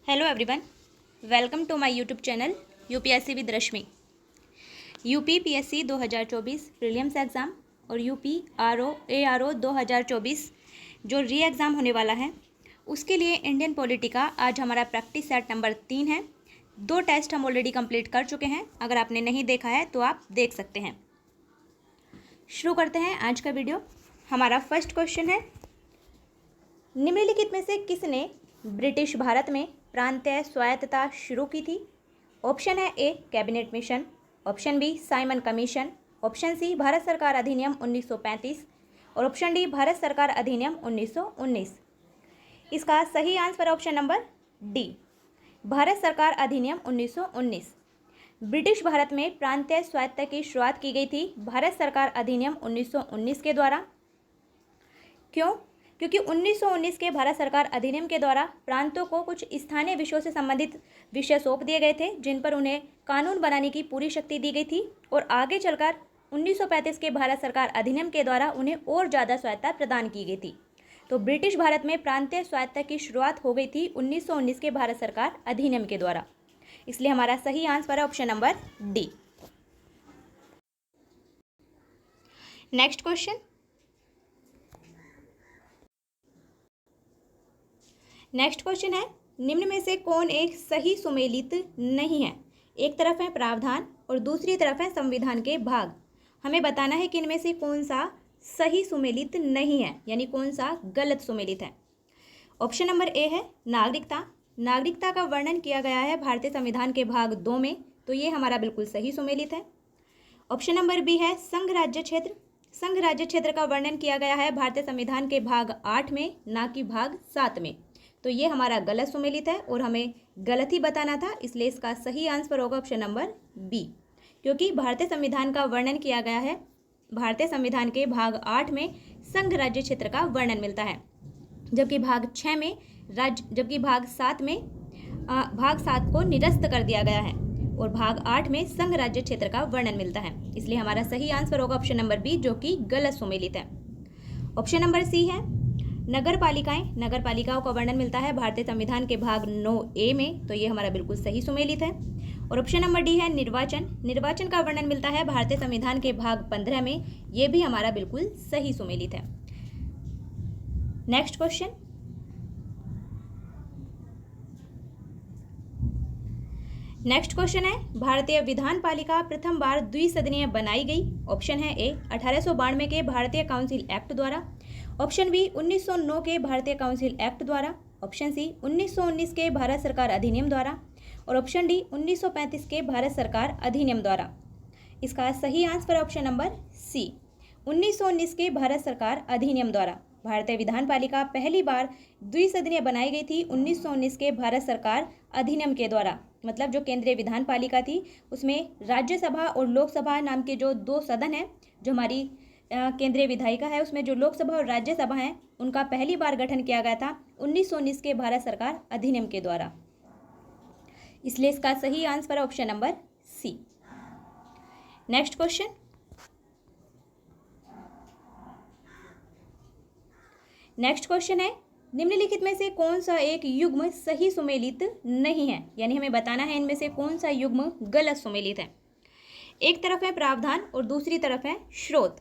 Hello everyone, welcome to my YouTube channel UPSC with Rashmi. UP PSC 2024 prelims exam और UP ARO 2024 जो री exam होने वाला है उसके लिए इंडियन पॉलिटी का आज हमारा प्रैक्टिस सेट नंबर 3 है। 2 टेस्ट हम ऑलरेडी कंप्लीट कर चुके हैं। अगर आपने नहीं देखा है तो आप देख सकते हैं। शुरू करते हैं आज का वीडियो। हमारा फर्स्ट क्वेश्चन है, निम्नलिखित में से किसने ब्रिटिश भारत में प्रांतीय स्वायत्तता शुरू की थी? ऑप्शन है A cabinet mission, option B Simon commission, option C Bharat सरकार अधिनियम 1935 और ऑप्शन डी भारत सरकार अधिनियम 1919। इसका सही answer option number D, Bharat सरकार अधिनियम 1919। ब्रिटिश भारत में प्रांतीय स्वायत्तता की शुरुआत की गई थी भारत सरकार अधिनियम 1919 के द्वारा। क्यों? क्योंकि 1919 के भारत सरकार अधिनियम के द्वारा प्रांतों को कुछ स्थानीय विषयों से संबंधित विषय सौंप दिए गए थे जिन पर उन्हें कानून बनाने की पूरी शक्ति दी गई थी और आगे चलकर 1935 के भारत सरकार अधिनियम के द्वारा उन्हें और ज़्यादा स्वायत्तता प्रदान की गई थी। तो ब्रिटिश भारत में प्रांतीय स्वायत्तता की शुरुआत हो गई थी 1919 के भारत सरकार अधिनियम के द्वारा। इसलिए हमारा सही आंसर है option number D. Next question, है निम्न में से कौन एक सही सुमेलित नहीं है? एक तरफ है प्रावधान और दूसरी तरफ है संविधान के भाग। हमें बताना है कि इनमें से कौन सा सही सुमेलित नहीं है, यानी कौन सा गलत सुमेलित है। ऑप्शन नंबर ए है नागरिकता। नागरिकता का वर्णन किया गया है भारतीय संविधान के भाग 2 में, तो ये हमारा बिल्कुल सही सुमेलित है। ऑप्शन नंबर बी है संघ राज्य क्षेत्र। संघ राज्य क्षेत्र का वर्णन किया गया है भारतीय संविधान के भाग 8 में, ना कि भाग 7 में, तो ये हमारा गलत सुमेलित है और हमें गलत ही बताना था। इसलिए इसका सही आंसर होगा ऑप्शन नंबर बी, क्योंकि भारतीय संविधान का वर्णन किया गया है भारतीय संविधान के भाग 8 में संघ राज्य क्षेत्र का वर्णन मिलता है, जबकि भाग 6 में भाग 7 में भाग 7 को निरस्त कर दिया गया है और भाग 8 में संघ राज्य क्षेत्र का वर्णन मिलता है। इसलिए हमारा सही आंसर होगा ऑप्शन नंबर बी, जो कि गलत सुमेलित है। ऑप्शन नंबर सी है नगर पालिकाएं। नगर पालिकाओं का वर्णन मिलता है भारतीय संविधान के भाग 9A में, तो ये हमारा बिल्कुल सही सुमेलित है। और ऑप्शन नंबर डी है निर्वाचन। निर्वाचन का वर्णन मिलता है भारतीय संविधान के भाग 15 में, ये भी हमारा बिल्कुल सही सुमेलित है। नेक्स्ट क्वेश्चन, है भारतीय विधान पालिका प्रथम बार द्विसदनीय बनाई गई। ऑप्शन है ए 1892 के भारतीय काउंसिल एक्ट द्वारा, ऑप्शन बी 1909 के भारतीय काउंसिल एक्ट द्वारा, ऑप्शन सी 1919 के भारत सरकार अधिनियम द्वारा और ऑप्शन डी 1935 के भारत सरकार अधिनियम द्वारा। इसका सही आंसर ऑप्शन नंबर सी, 1919 के भारत सरकार अधिनियम द्वारा। भारतीय विधान पालिका पहली बार द्विसदनीय बनाई गई थी 1919 के भारत सरकार अधिनियम के द्वारा। मतलब जो केंद्रीय विधान पालिका थी उसमें राज्यसभा और लोकसभा नाम के जो 2 सदन हैं, जो हमारी केंद्रीय विधायिका है, उसमें जो लोकसभा और राज्यसभा हैं उनका पहली बार गठन किया गया था 1919 के भारत सरकार अधिनियम के द्वारा। इसलिए इसका सही आंसर है option number C. Next question, है निम्नलिखित में से कौन सा एक युग्म सही सुमेलित नहीं है, यानी हमें बताना है इनमें से कौन सा युग्म गलत सुमेलित है। एक तरफ है प्रावधान और दूसरी तरफ है स्रोत,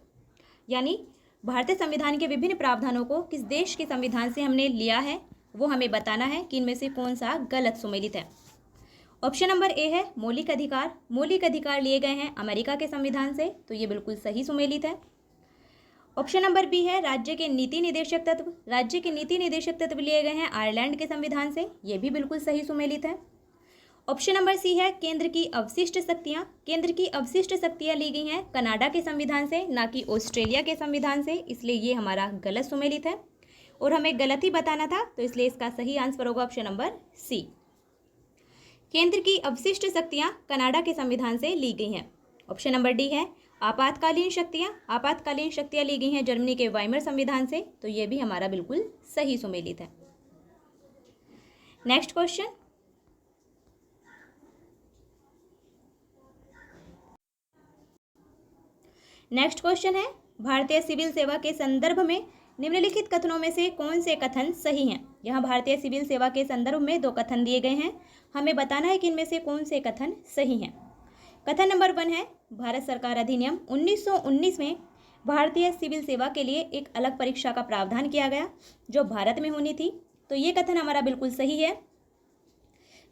यानी भारतीय संविधान के विभिन्न प्रावधानों को किस देश के संविधान से हमने लिया है वो हमें बताना है कि इनमें से कौन सा गलत सुमेलित है। ऑप्शन नंबर ए है मौलिक अधिकार। मौलिक अधिकार लिए गए हैं अमेरिका के संविधान से, तो ये बिल्कुल सही सुमेलित है। ऑप्शन नंबर बी है राज्य के नीति निर्देशक तत्व। राज्य के नीति निर्देशक तत्व लिए गए हैं आयरलैंड के संविधान से, ये भी बिल्कुल सही सुमेलित है। ऑप्शन नंबर सी है केंद्र की अवशिष्ट शक्तियां। केंद्र की अवशिष्ट शक्तियां ली गई हैं कनाडा के संविधान से, ना कि ऑस्ट्रेलिया के संविधान से, इसलिए ये हमारा गलत सुमेलित है और हमें गलत ही बताना था, तो इसलिए इसका सही आंसर होगा ऑप्शन नंबर सी, केंद्र की अवशिष्ट शक्तियां कनाडा के संविधान से ली गई हैं। ऑप्शन नंबर डी है आपातकालीन शक्तियां। आपातकालीन शक्तियां ली गई हैं जर्मनी के वाइमर संविधान से, तो ये भी हमारा बिल्कुल सही सुमेलित है। नेक्स्ट क्वेश्चन, है भारतीय सिविल सेवा के संदर्भ में निम्नलिखित कथनों में से कौन से कथन सही हैं? यहाँ भारतीय सिविल सेवा के संदर्भ में 2 कथन दिए गए हैं, हमें बताना है कि इनमें से कौन से कथन सही हैं। कथन नंबर 1 है, भारत सरकार अधिनियम 1919 में भारतीय सिविल सेवा के लिए एक अलग परीक्षा का प्रावधान किया गया जो भारत में होनी थी। तो ये कथन हमारा बिल्कुल सही है।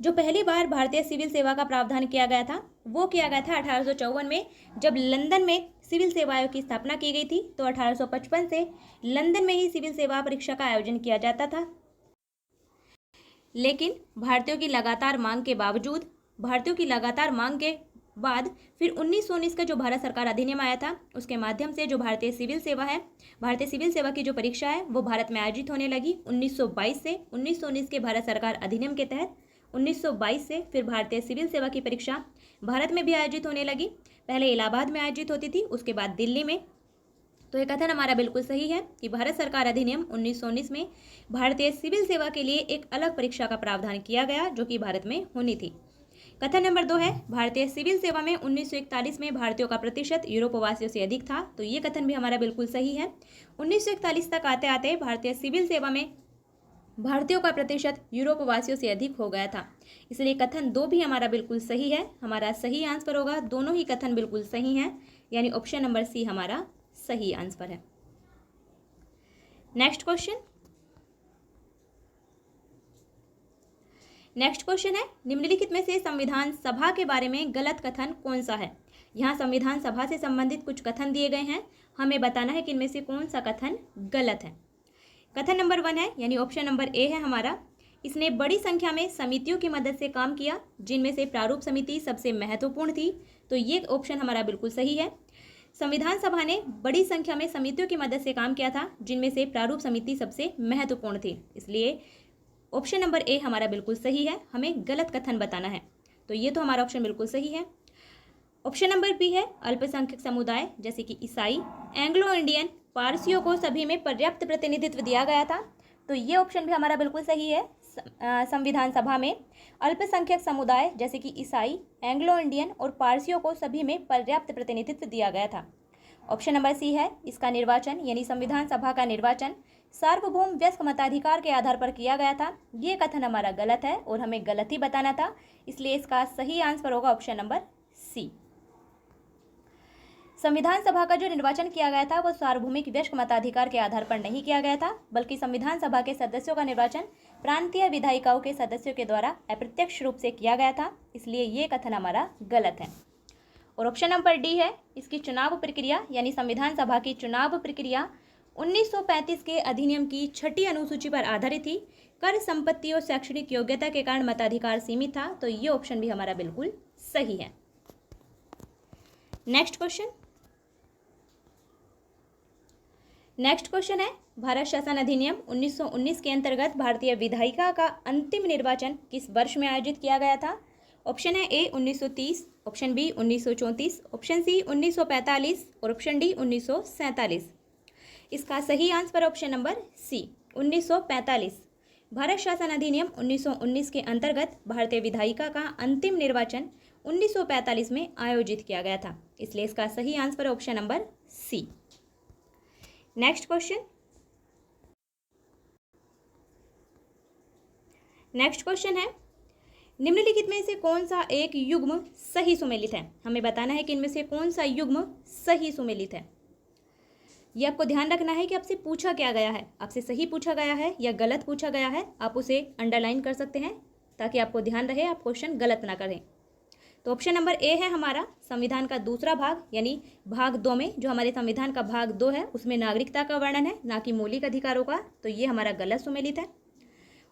जो पहली बार भारतीय सिविल सेवा का प्रावधान किया गया था वो किया गया था 1854 में, जब लंदन में सिविल सेवा आयोग की स्थापना की गई थी। तो 1855 से लंदन में ही सिविल सेवा परीक्षा का आयोजन किया जाता था। लेकिन भारतीयों की लगातार मांग के बाद फिर 1919 का जो भारत सरकार अधिनियम आया था उसके माध्यम से जो भारतीय सिविल सेवा की जो परीक्षा है वो भारत में आयोजित होने लगी 1922 से। 1919 के भारत सरकार अधिनियम के तहत 1922 से फिर भारतीय सिविल सेवा की परीक्षा भारत में भी आयोजित होने लगी। पहले इलाहाबाद में आयोजित होती थी, उसके बाद दिल्ली में। तो ये कथन हमारा बिल्कुल सही है कि भारत सरकार अधिनियम 1919 में भारतीय सिविल सेवा के लिए एक अलग परीक्षा का प्रावधान किया गया जो कि भारत में होनी थी। कथन नंबर 2 है, भारतीय सिविल सेवा में 1941 में भारतीयों का प्रतिशत यूरोपवासियों से अधिक था। तो ये कथन भी हमारा बिल्कुल सही है। 1941 तक आते आते भारतीय सिविल सेवा में भारतीयों का प्रतिशत यूरोपवासियों से अधिक हो गया था, इसलिए कथन 2 भी हमारा बिल्कुल सही है। हमारा सही आंसर होगा, दोनों ही कथन बिल्कुल सही हैं, यानी ऑप्शन नंबर सी हमारा सही आंसर है। नेक्स्ट क्वेश्चन है, निम्नलिखित में से संविधान सभा के बारे में गलत कथन कौन सा है? यहाँ संविधान सभा से संबंधित कुछ कथन दिए गए हैं, हमें बताना है कि इनमें से कौन सा कथन गलत है। कथन नंबर 1 है, यानी ऑप्शन नंबर ए है हमारा, इसने बड़ी संख्या में समितियों की मदद से काम किया जिनमें से प्रारूप समिति सबसे महत्वपूर्ण थी। तो ये ऑप्शन हमारा बिल्कुल सही है। संविधान सभा ने बड़ी संख्या में समितियों की मदद से काम किया था जिनमें से प्रारूप समिति सबसे महत्वपूर्ण थी, इसलिए ऑप्शन नंबर ए हमारा बिल्कुल सही है। हमें गलत कथन बताना है, तो ये तो हमारा ऑप्शन बिल्कुल सही है। ऑप्शन नंबर बी है, अल्पसंख्यक समुदाय जैसे कि ईसाई, एंग्लो इंडियन, पारसियों को सभी में पर्याप्त प्रतिनिधित्व दिया गया था। तो ये ऑप्शन भी हमारा बिल्कुल सही है। संविधान सभा में अल्पसंख्यक समुदाय जैसे कि ईसाई, एंग्लो इंडियन और पारसियों को सभी में पर्याप्त प्रतिनिधित्व दिया गया था। ऑप्शन नंबर सी है, इसका निर्वाचन यानी संविधान सभा का निर्वाचन सार्वभौम वयस्क मताधिकार के आधार पर किया गया था। ये कथन हमारा गलत है और हमें गलत ही बताना था, इसलिए इसका सही आंसर होगा ऑप्शन नंबर सी। संविधान सभा का जो निर्वाचन किया गया था वो सार्वभौमिक वयस्क मताधिकार के आधार पर नहीं किया गया था, बल्कि संविधान सभा के सदस्यों का निर्वाचन प्रांतीय विधायिकाओं के सदस्यों के द्वारा अप्रत्यक्ष रूप से किया गया था, इसलिए ये कथन हमारा गलत है। और ऑप्शन नंबर डी है, इसकी चुनाव प्रक्रिया यानी संविधान सभा की चुनाव प्रक्रिया 1935 के अधिनियम की 6ठी अनुसूची पर आधारित थी। कर, संपत्ति और शैक्षणिक योग्यता के कारण मताधिकार सीमित था। तो ये ऑप्शन भी हमारा बिल्कुल सही है। नेक्स्ट क्वेश्चन है, भारत शासन अधिनियम 1919 के अंतर्गत भारतीय विधायिका का अंतिम निर्वाचन किस वर्ष में आयोजित किया गया था? ऑप्शन है A 1930, option B 1934, option C 1945 और ऑप्शन डी 1947। इसका सही answer option number C 1945। Bharat शासन अधिनियम 1919 के अंतर्गत भारतीय विधायिका का अंतिम निर्वाचन 1945 में आयोजित किया गया था, इसलिए इसका सही answer option number C. Next question है, निम्नलिखित में से कौन सा एक युग्म सही सुमेलित है? हमें बताना है कि इनमें से कौन सा युग्म सही सुमेलित है। ये आपको ध्यान रखना है कि आपसे पूछा क्या गया है, आपसे सही पूछा गया है या गलत पूछा गया है। आप उसे अंडरलाइन कर सकते हैं ताकि आपको ध्यान रहे, आप क्वेश्चन गलत ना करें। तो ऑप्शन नंबर ए है हमारा, संविधान का दूसरा भाग यानी भाग 2 में, जो हमारे संविधान का भाग 2 है उसमें नागरिकता का वर्णन है, ना कि मौलिक अधिकारों का। तो ये हमारा गलत सुमेलित है।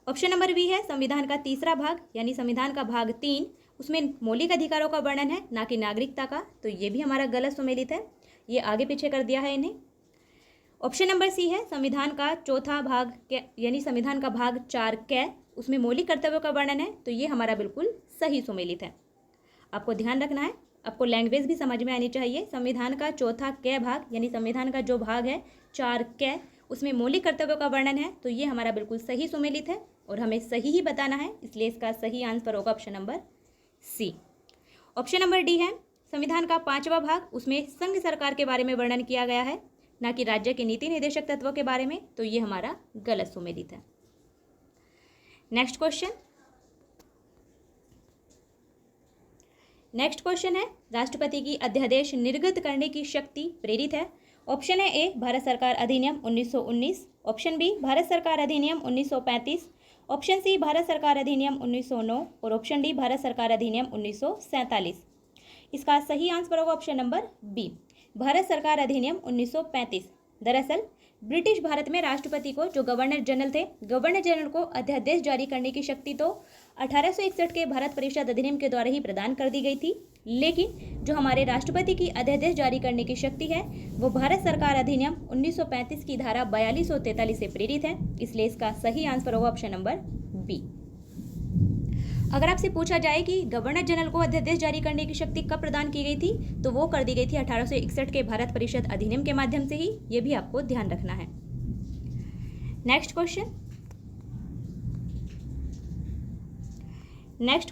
ऑप्शन नंबर बी है, संविधान का तीसरा भाग यानी संविधान का भाग 3, उसमें मौलिक अधिकारों का वर्णन है, ना कि नागरिकता का। तो ये भी हमारा गलत सुमेलित है, ये आगे पीछे कर दिया है इन्हें। ऑप्शन नंबर सी है, संविधान का चौथा भाग यानी संविधान का भाग 4 कै, उसमें मौलिक कर्तव्यों का वर्णन है। तो ये हमारा बिल्कुल सही सुमेलित है। आपको ध्यान रखना है, आपको लैंग्वेज भी समझ में आनी चाहिए। संविधान का चौथा कै भाग यानी संविधान का जो भाग है 4 कै, उसमें मौलिक कर्तव्यों का वर्णन है। तो ये हमारा बिल्कुल सही सुमेलित है और हमें सही ही बताना है, इसलिए इसका सही आंसर होगा option number C. Option number D है, संविधान का 5वां भाग, उसमें संघ सरकार के बारे में वर्णन किया गया है। ना कि राज्य के नीति निदेशक तत्वों के बारे में, तो ये हमारा गलत सुमेलित है। नेक्स्ट क्वेश्चन है, राष्ट्रपति की अध्यादेश निर्गत करने की शक्ति प्रेरित है। ऑप्शन है ए भारत सरकार अधिनियम 1919, ऑप्शन बी भारत सरकार अधिनियम 1935, ऑप्शन सी भारत सरकार अधिनियम 1909 और ऑप्शन डी भारत सरकार अधिनियम 1947। इसका सही आंसर होगा ऑप्शन नंबर बी, भारत सरकार अधिनियम 1935। दरअसल ब्रिटिश भारत में राष्ट्रपति को, जो गवर्नर जनरल थे, गवर्नर जनरल को अध्यादेश जारी करने की शक्ति तो 1861 के भारत परिषद अधिनियम के द्वारा ही प्रदान कर दी गई थी, लेकिन जो हमारे राष्ट्रपति की अध्यादेश जारी करने की शक्ति है वो भारत सरकार अधिनियम 1935 की धारा 42 और 43 से प्रेरित है। इसलिए इसका सही आंसर होगा ऑप्शन नंबर बी। अगर आपसे पूछा जाए कि गवर्नर जनरल को अध्यादेश जारी करने की शक्ति कब प्रदान की गई थी, तो वो कर दी गई थी 1861 के भारत परिषद अधिनियम के माध्यम से ही। ये भी आपको ध्यान रखना है। नेक्स्ट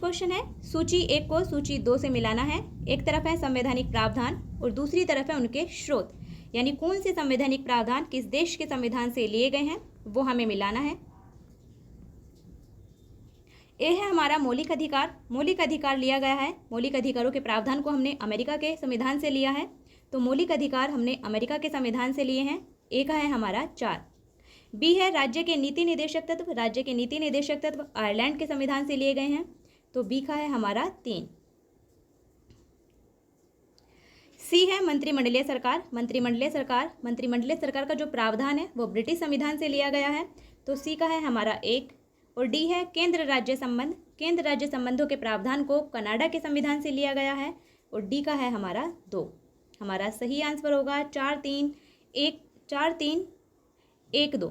क्वेश्चन है, सूची 1 को सूची 2 से मिलाना है। एक तरफ है संवैधानिक प्रावधान और दूसरी तरफ है उनके स्रोत, यानी कौन से संवैधानिक प्रावधान किस देश के संविधान से लिए गए हैं वो हमें मिलाना है। ए है हमारा मौलिक अधिकार। मौलिक अधिकार लिया गया है, मौलिक अधिकारों के प्रावधान को हमने अमेरिका के संविधान से लिया है, तो मौलिक अधिकार हमने अमेरिका के संविधान से लिए हैं। ए का है हमारा 4। बी है राज्य के नीति निदेशक तत्व। राज्य के नीति निदेशक तत्व आयरलैंड के संविधान से लिए गए हैं, तो बी का है हमारा 3। सी है मंत्रिमंडलीय सरकार। मंत्रिमंडलीय सरकार का जो प्रावधान है वो ब्रिटिश संविधान से लिया गया है, तो सी का है हमारा 1। और डी है केंद्र राज्य संबंध। केंद्र राज्य संबंधों के प्रावधान को कनाडा के संविधान से लिया गया है, और डी का है हमारा 2। हमारा सही आंसर होगा 4 3 1 2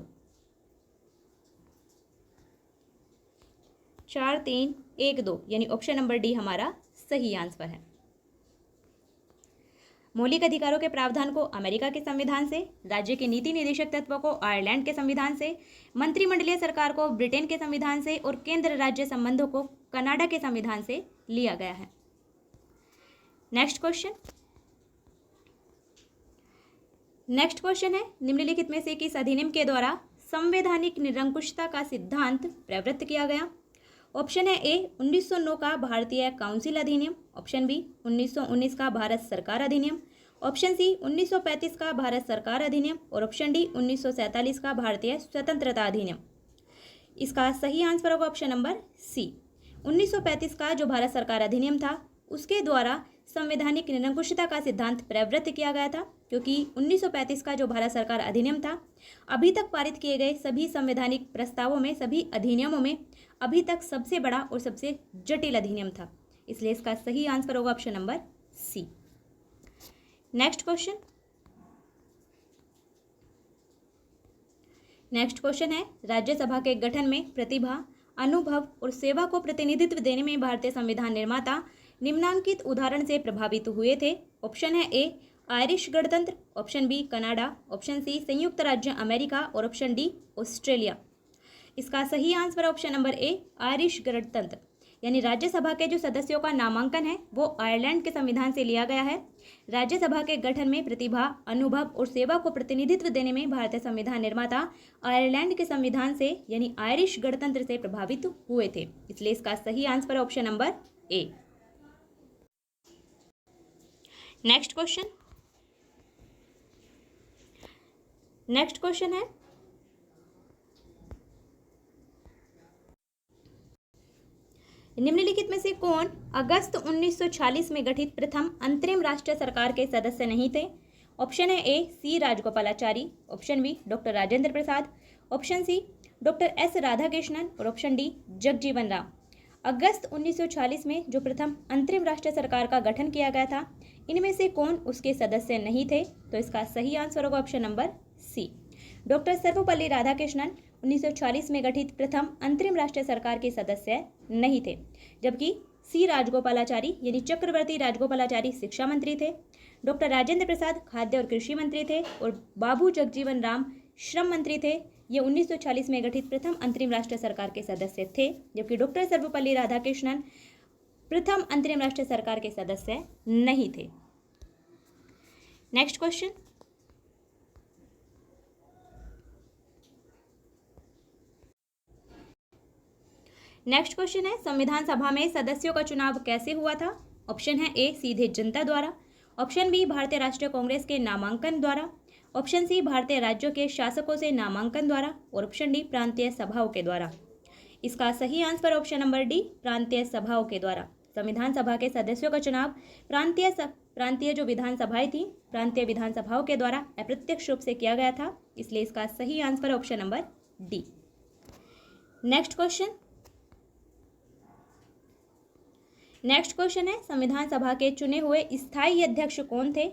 4 3 1 2, यानी ऑप्शन नंबर डी हमारा सही आंसर है। मौलिक अधिकारों के प्रावधान को अमेरिका के संविधान से, राज्य के नीति निदेशक तत्व को आयरलैंड के संविधान से, मंत्रिमंडलीय सरकार को ब्रिटेन के संविधान से और केंद्र राज्य संबंधों को कनाडा के संविधान से लिया गया है। नेक्स्ट क्वेश्चन है, निम्नलिखित में से किस अधिनियम के द्वारा संवैधानिक निरंकुशता का सिद्धांत प्रवृत्त किया गया। ऑप्शन है ए 1909 का भारतीय काउंसिल अधिनियम, ऑप्शन बी 1919 का भारत सरकार अधिनियम, ऑप्शन सी 1935 का भारत सरकार अधिनियम और ऑप्शन डी 1947 का भारतीय स्वतंत्रता अधिनियम। इसका सही आंसर होगा ऑप्शन नंबर सी, 1935 का जो भारत सरकार अधिनियम था उसके द्वारा संवैधानिक निरंकुशता का सिद्धांत प्रवृत्त किया गया था, क्योंकि 1935 का जो भारत सरकार अधिनियम था अभी तक पारित किए गए सभी संवैधानिक प्रस्तावों में, सभी अधिनियमों में अभी तक सबसे बड़ा और सबसे जटिल अधिनियम था। इसलिए इसका सही आंसर होगा option number C. Next question है, राज्यसभा के गठन में प्रतिभा, अनुभव और सेवा को प्रतिनिधित्व देने में भारतीय संविधान निर्माता निम्नांकित उदाहरण से प्रभावित हुए थे। ऑप्शन है ए आयरिश गणतंत्र, option B Canada, option C संयुक्त राज्य अमेरिका और ऑप्शन डी ऑस्ट्रेलिया। इसका सही answer option number A Irish गणतंत्र, यानी राज्यसभा के जो सदस्यों का नामांकन है वो आयरलैंड के संविधान से लिया गया है। राज्यसभा के गठन में प्रतिभा, अनुभव और सेवा को प्रतिनिधित्व देने में भारतीय संविधान निर्माता आयरलैंड के संविधान से यानी आयरिश गणतंत्र से प्रभावित हुए थे। इसलिए इसका सही आंसर ऑप्शन नंबर ए। नेक्स्ट क्वेश्चन है, निम्नलिखित में से कौन अगस्त 1946 में गठित प्रथम अंतरिम राष्ट्रीय सरकार के सदस्य नहीं थे। ऑप्शन है A C Rajagopalachari, option B doctor Rajendra Prasad, option C doctor S Radhakrishnan और ऑप्शन डी जगजीवन राम। अगस्त 1946 में जो प्रथम अंतरिम राष्ट्रीय सरकार का गठन किया गया था, इनमें से कौन उसके सदस्य नहीं थे, तो इसका सही आंसर होगा option number C, doctor Sarvepalli Radhakrishnan 1940 में गठित प्रथम अंतरिम राष्ट्रीय सरकार के सदस्य नहीं थे, जबकि सी राजगोपालाचारी यानी चक्रवर्ती राजगोपालाचारी शिक्षा मंत्री थे, डॉक्टर राजेंद्र प्रसाद खाद्य और कृषि मंत्री थे और बाबू जगजीवन राम श्रम मंत्री थे। ये 1940 में गठित प्रथम अंतरिम राष्ट्रीय सरकार के सदस्य थे, जबकि डॉक्टर सर्वपल्ली राधाकृष्णन प्रथम अंतरिम राष्ट्रीय सरकार के सदस्य नहीं थे। नेक्स्ट नेक्स्ट क्वेश्चन है, संविधान सभा में सदस्यों का चुनाव कैसे हुआ था? ऑप्शन है ए सीधे जनता द्वारा, ऑप्शन बी भारतीय राष्ट्रीय कांग्रेस के नामांकन द्वारा, ऑप्शन सी भारतीय राज्यों के शासकों से नामांकन द्वारा और ऑप्शन डी प्रांतीय सभाओं के द्वारा। इसका सही आंसर ऑप्शन नंबर डी, प्रांतीय सभाओं के द्वारा। संविधान सभा के सदस्यों का चुनाव प्रांतीय जो विधानसभाएं थी, प्रांतीय विधानसभाओं के द्वारा अप्रत्यक्ष रूप से किया गया था, इसलिए इसका सही answer option number D. Next question है, संविधान सभा के चुने हुए स्थायी अध्यक्ष कौन थे?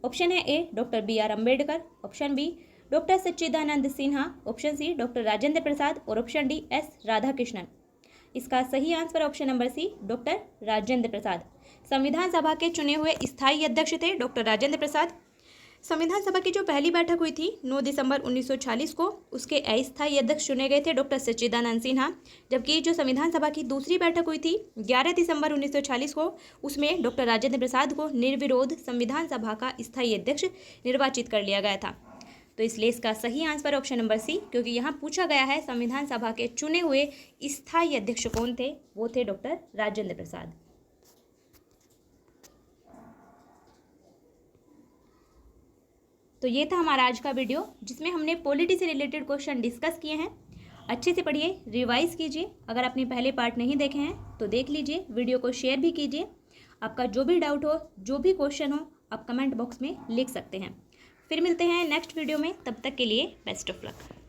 ऑप्शन है A doctor B R Ambedkar, option B doctor Sachchidanand Sinha, option C doctor Rajendra Prasad और ऑप्शन डी एस राधाकृष्णन। इसका सही answer option number C, doctor Rajendra Prasad. संविधान सभा के चुने हुए स्थायी अध्यक्ष थे डॉक्टर राजेंद्र प्रसाद। संविधान सभा की जो पहली बैठक हुई थी 9 दिसंबर 1946 को, उसके अस्थायी अध्यक्ष चुने गए थे डॉक्टर सच्चिदानंद सिन्हा, जबकि जो संविधान सभा की दूसरी बैठक हुई थी 11 दिसंबर 1946 को, उसमें डॉक्टर राजेंद्र प्रसाद को निर्विरोध संविधान सभा का स्थायी अध्यक्ष निर्वाचित कर लिया गया था। तो इसलिए इसका सही आंसर ऑप्शन नंबर सी, क्योंकि यहाँ पूछा गया है संविधान सभा के चुने हुए स्थायी अध्यक्ष कौन थे, वो थे डॉक्टर राजेंद्र प्रसाद। तो ये था हमारा आज का वीडियो, जिसमें हमने पॉलिटी से रिलेटेड क्वेश्चन डिस्कस किए हैं। अच्छे से पढ़िए, रिवाइज कीजिए। अगर आपने पहले पार्ट नहीं देखे हैं तो देख लीजिए, वीडियो को शेयर भी कीजिए। आपका जो भी डाउट हो, जो भी क्वेश्चन हो, आप कमेंट बॉक्स में लिख सकते हैं। फिर मिलते हैं नेक्स्ट वीडियो में, तब तक के लिए बेस्ट ऑफ लक।